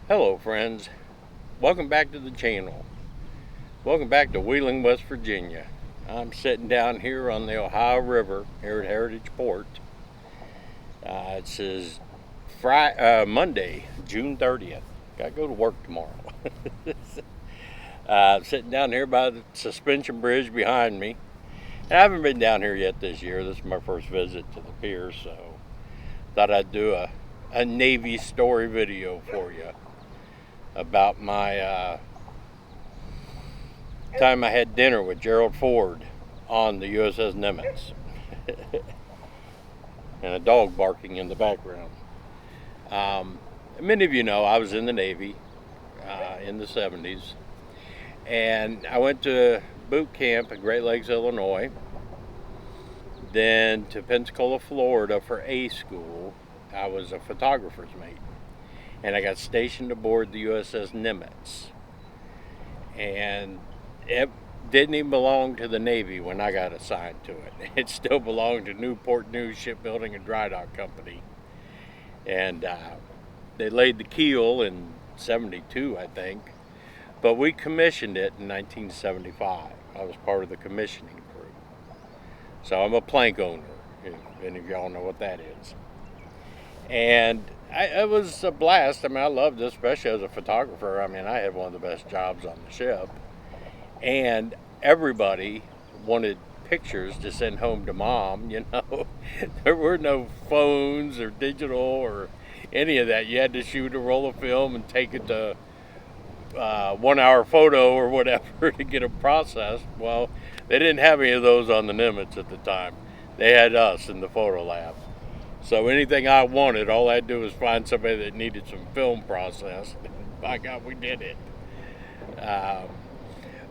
Hello, friends. Welcome back to the channel. Welcome back to Wheeling, West Virginia. I'm sitting down here on the Ohio River here at Heritage Port. It says Monday, June 30th. Got to go to work tomorrow. Sitting down here by the suspension bridge behind me. And I haven't been down here yet this year. This is my first visit to the pier, so thought I'd do a Navy story video for you about my time I had dinner with Gerald Ford on the USS Nimitz, and a dog barking in the background. Many of you know I was in the Navy in the 70s, and I went to boot camp at Great Lakes, Illinois, then to Pensacola, Florida for A school. I was a photographer's mate, and I got stationed aboard the USS Nimitz. And it didn't even belong to the Navy when I got assigned to it. It still belonged to Newport News Shipbuilding and Dry Dock Company. And they laid the keel in 72, I think. But we commissioned it in 1975. I was part of the commissioning crew. So I'm a plank owner, if any of y'all know what that is. And it was a blast. I mean, I loved it, especially as a photographer. I mean, I had one of the best jobs on the ship. And everybody wanted pictures to send home to mom, you know. There were no phones or digital or any of that. You had to shoot a roll of film and take it to 1 hour photo or whatever to get it processed. Well, they didn't have any of those on the Nimitz at the time. They had us in the photo lab. So anything I wanted, all I had to do was find somebody that needed some film processed. By God, we did it.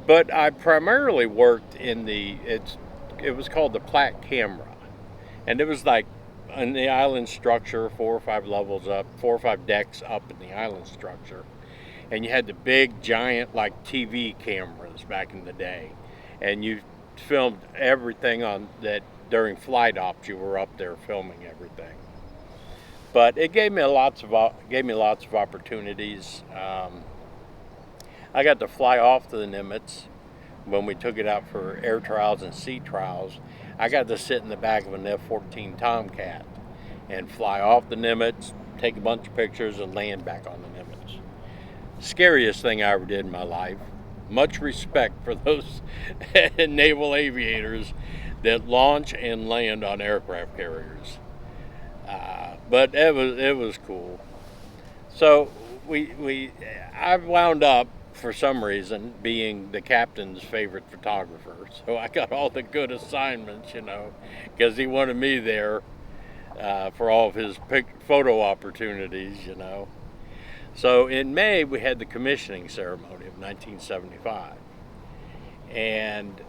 But I primarily worked in it was called the Platt camera. And it was like in the island structure, 4 or 5 levels up, 4 or 5 decks up in the island structure. And you had the big, giant, like TV cameras back in the day. And you filmed everything on that during flight ops. You were up there filming everything. But it gave me lots of opportunities. I got to fly off to the Nimitz when we took it out for air trials and sea trials. I got to sit in the back of an F-14 Tomcat and fly off the Nimitz, take a bunch of pictures, and land back on the Nimitz. Scariest thing I ever did in my life. Much respect for those naval aviators that launch and land on aircraft carriers. But it was cool. So I wound up for some reason being the captain's favorite photographer. So I got all the good assignments, you know, because he wanted me there for all of his photo opportunities, you know. So in May we had the commissioning ceremony of 1975, and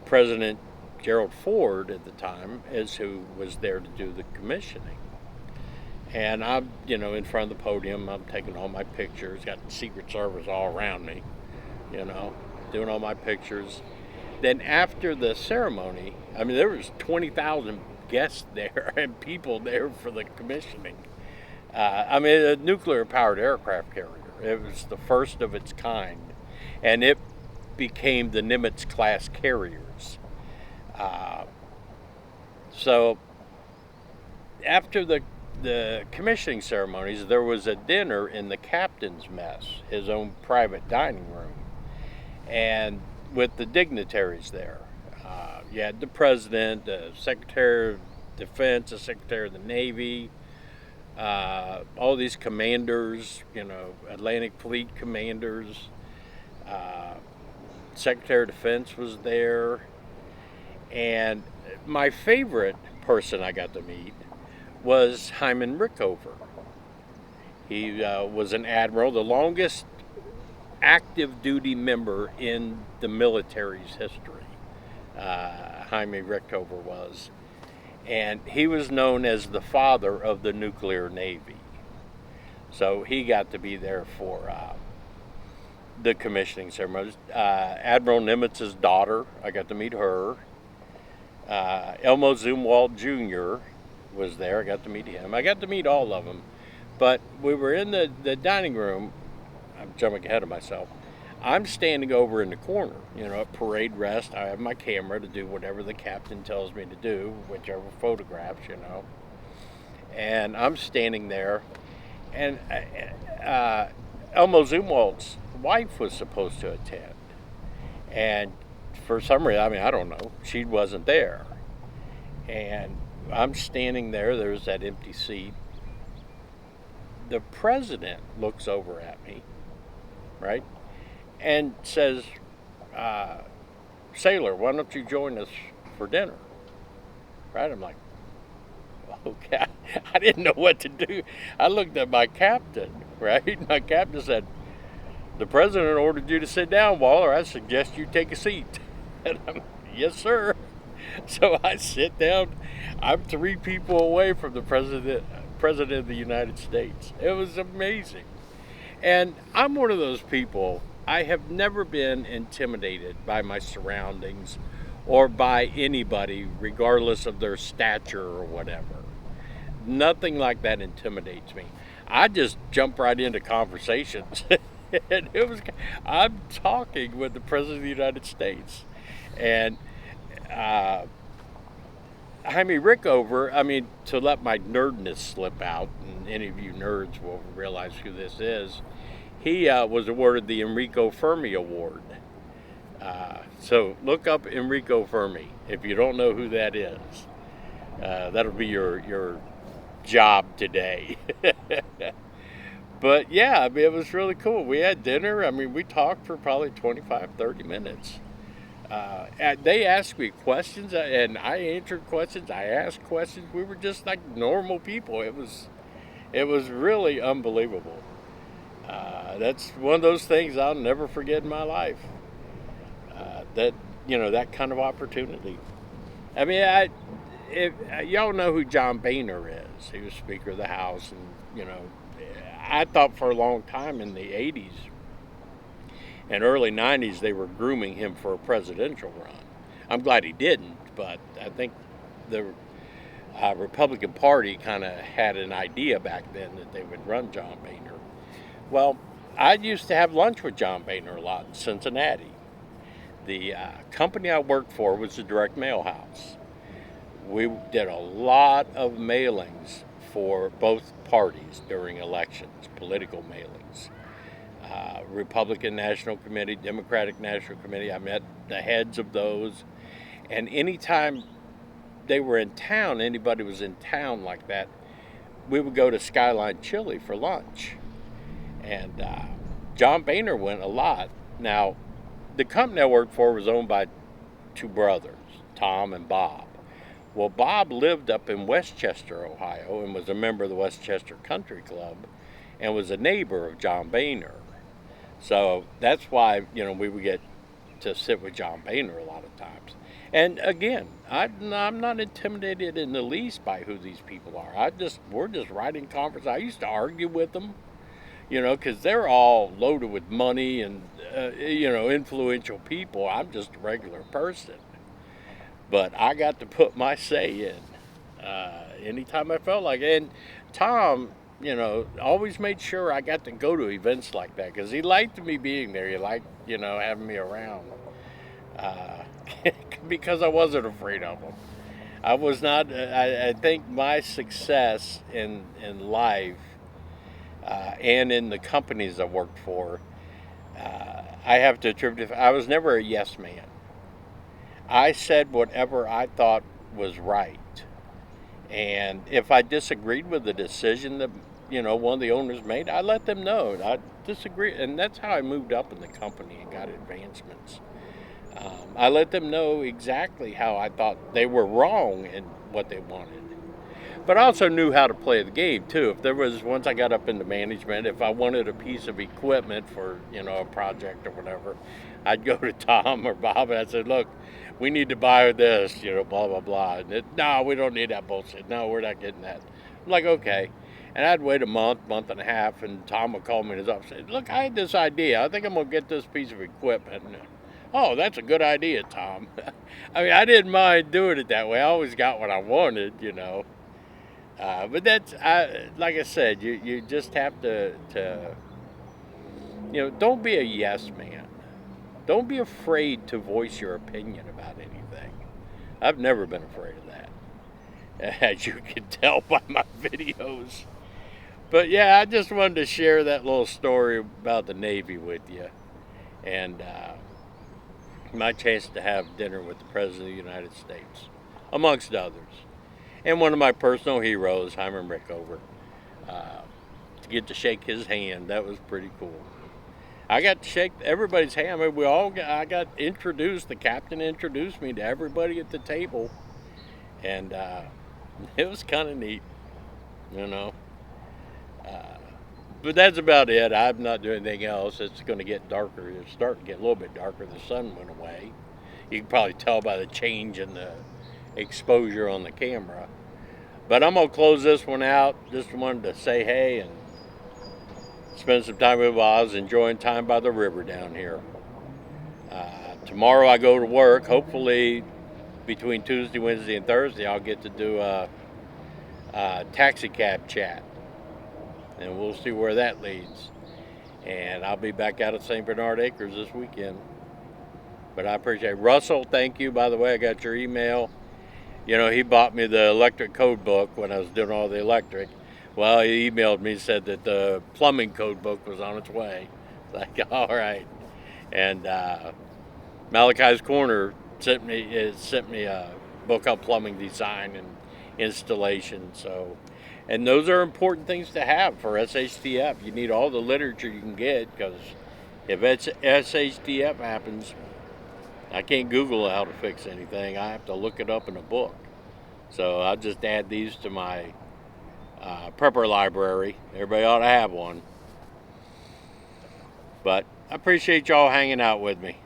President Gerald Ford at the time is who was there to do the commissioning. And I'm, you know, in front of the podium, I'm taking all my pictures, got the Secret Service all around me, you know, doing all my pictures. Then after the ceremony, I mean, there was 20,000 guests there and people there for the commissioning. I mean, a nuclear-powered aircraft carrier. It was the first of its kind, and it became the Nimitz-class carriers. So after the commissioning ceremonies, there was a dinner in the captain's mess, his own private dining room, and with the dignitaries there. You had the president, the secretary of defense, the secretary of the Navy, all these commanders, you know, Atlantic Fleet commanders. Secretary of Defense was there, and my favorite person I got to meet was Hyman Rickover. He was an admiral, the longest active duty member in the military's history. Hyman Rickover was. And he was known as the father of the nuclear navy. So he got to be there for the commissioning ceremony. Admiral Nimitz's daughter, I got to meet her. Elmo Zumwalt Jr. was there. I got to meet him. I got to meet all of them. But we were in the dining room, I'm jumping ahead of myself. I'm standing over in the corner, at parade rest. I have my camera to do whatever the captain tells me to do, whichever photographs. And I'm standing there, and Elmo Zumwalt's wife was supposed to attend. And for some reason, I don't know, she wasn't there. And I'm standing there, there's that empty seat. The president looks over at me, right? And says, Sailor, why don't you join us for dinner? Right? I'm like, okay. I didn't know what to do. I looked at my captain, right? My captain said, the president ordered you to sit down, Waller. I suggest you take a seat. And I'm, yes, sir. So I sit down. I'm 3 people away from the president of the United States. It was amazing. And I'm one of those people, I have never been intimidated by my surroundings or by anybody, regardless of their stature or whatever. Nothing like that intimidates me. I just jump right into conversations. And I'm talking with the President of the United States. And Jaime Rickover, to let my nerdness slip out, and any of you nerds will realize who this is, he was awarded the Enrico Fermi Award. So look up Enrico Fermi if you don't know who that is. That'll be your job today. But yeah, it was really cool. We had dinner. We talked for probably 25, 30 minutes. They asked me questions, and I answered questions. I asked questions. We were just like normal people. It was really unbelievable. That's one of those things I'll never forget in my life. That kind of opportunity. Y'all know who John Boehner is. He was Speaker of the House, and I thought for a long time in the 80s and early 90s they were grooming him for a presidential run. I'm glad he didn't, but I think the Republican Party kind of had an idea back then that they would run John Boehner. Well, I used to have lunch with John Boehner a lot in Cincinnati. The company I worked for was the Direct Mail House. We did a lot of mailings for both parties during elections, political mailings. Republican National Committee, Democratic National Committee. I met the heads of those. And anytime they were in town, anybody was in town like that, we would go to Skyline Chili for lunch. And John Boehner went a lot. Now, the company I worked for was owned by 2 brothers, Tom and Bob. Well, Bob lived up in Westchester, Ohio, and was a member of the Westchester Country Club, and was a neighbor of John Boehner. So that's why, we would get to sit with John Boehner a lot of times. And again, I'm not intimidated in the least by who these people are. We're just writing conference. I used to argue with them, because they're all loaded with money and, influential people. I'm just a regular person. But I got to put my say in anytime I felt like it. And Tom, always made sure I got to go to events like that because he liked me being there. He liked, having me around because I wasn't afraid of him. I was not. I think my success in life and in the companies I worked for, I have to attribute. I was never a yes man. I said whatever I thought was right. And if I disagreed with the decision that, one of the owners made, I let them know. I disagree. And that's how I moved up in the company and got advancements. I let them know exactly how I thought they were wrong in what they wanted. But I also knew how to play the game, too. If there was, once I got up into management, if I wanted a piece of equipment for, a project or whatever, I'd go to Tom or Bob and I'd say, look, we need to buy this, blah, blah, blah. And no, we don't need that bullshit. No, we're not getting that. I'm like, okay. And I'd wait a month and a half, and Tom would call me in his office and say, look, I had this idea. I think I'm going to get this piece of equipment. And, oh, that's a good idea, Tom. I didn't mind doing it that way. I always got what I wanted, But that's, like I said, you just have to Don't be a yes man. Don't be afraid to voice your opinion about anything. I've never been afraid of that, as you can tell by my videos. But yeah, I just wanted to share that little story about the Navy with you, and my chance to have dinner with the President of the United States, amongst others, and one of my personal heroes, Hyman Rickover. Uh, to get to shake his hand, that was pretty cool. I got to shake everybody's hand. I mean, I got introduced. The captain introduced me to everybody at the table, and it was kind of neat, you know. Uh, but that's about it. I'm not doing anything else. It's going to get darker. It's starting to get a little bit darker. The sun went away. You can probably tell by the change in the exposure on the camera. But I'm going to close this one out. Just wanted to say hey and spend some time with while I was enjoying time by the river down here. Tomorrow I go to work. Hopefully between Tuesday, Wednesday, and Thursday I'll get to do a taxi cab chat. And we'll see where that leads. And I'll be back out at St. Bernard Acres this weekend. But I appreciate it. Russell, thank you. By the way, I got your email. He bought me the electric code book when I was doing all the electric. Well, he emailed me and said that the plumbing code book was on its way. Like, all right. And Malachi's Corner sent me a book on plumbing design and installation. And those are important things to have for SHTF. You need all the literature you can get, because if SHTF happens, I can't Google how to fix anything. I have to look it up in a book. So I'll just add these to my prepper library. Everybody ought to have one. But I appreciate y'all hanging out with me.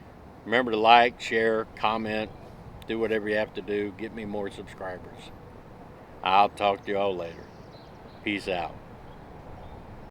Remember to like, share, comment, do whatever you have to do. Get me more subscribers. I'll talk to y'all later. Peace out.